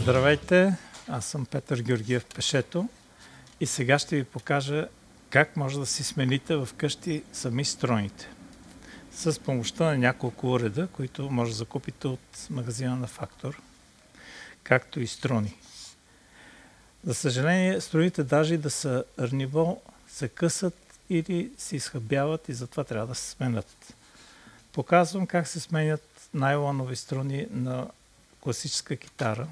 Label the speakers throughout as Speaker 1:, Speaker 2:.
Speaker 1: Здравейте, аз съм Петър Георгиев Пешето и сега ще ви покажа как може да си смените вкъщи сами струните с помощта на няколко уреда, които може да закупите от магазина на Фактор, както и струни. За съжаление, струните даже да са ниво се късат или се изхъбяват и затова трябва да се сменят. Показвам как се сменят найлонови струни на класическа китара.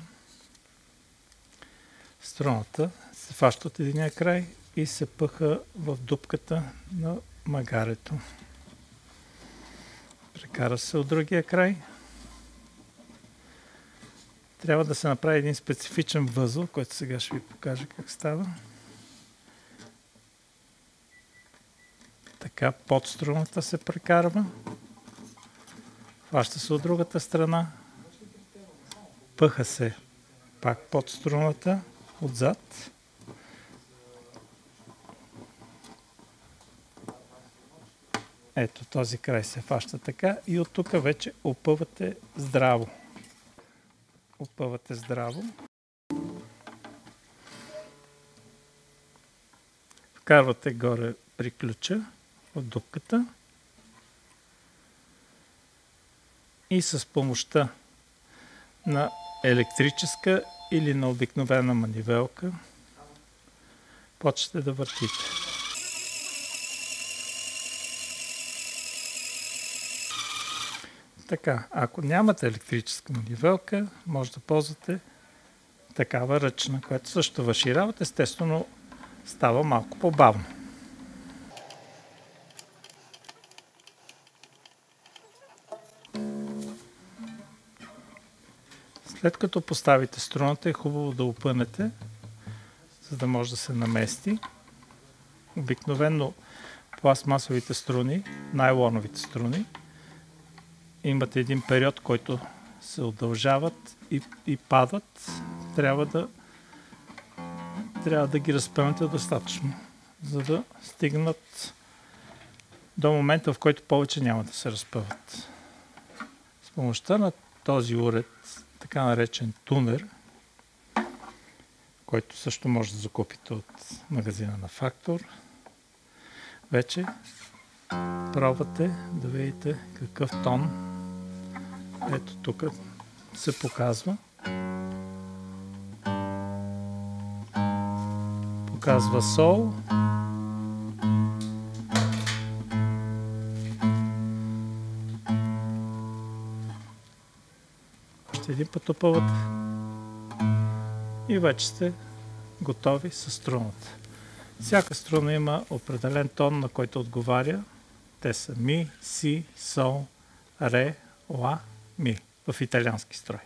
Speaker 1: Струната се фаща от единия край и се пъха в дупката на магарето. Прекара се от другия край. Трябва да се направи един специфичен възел, който сега ще ви покажа как става. Така под струната се прекарва. Фаща се от другата страна. Пъха се пак под струната, отзад. Ето този край се фаща така и от тук вече опъвате здраво. Опъвате здраво. Вкарвате горе при ключа от дупката и с помощта на електрическа или на обикновена манивелка почнете да въртите. Така, ако нямате електрическа манивелка, може да ползвате такава ръчна, която също върши работа, естествено става малко по-бавно. След като поставите струната, е хубаво да опънете, за да може да се намести. Обикновено пластмасовите струни, найлоновите струни, имат един период, който се удължават и падат. Трябва да ги разпънете достатъчно, за да стигнат до момента, в който повече няма да се разпъват. С помощта на този уред, така наречен тунер, който също може да закупите от магазина на Фактор, вече пробвате да видите какъв тон. Ето тук се показва. Показва сол. Още един път опъвате. И вече сте готови с струната. Всяка струна има определен тон, на който отговаря. Те са ми, си, сол, ре, ла, ми в италиански строй.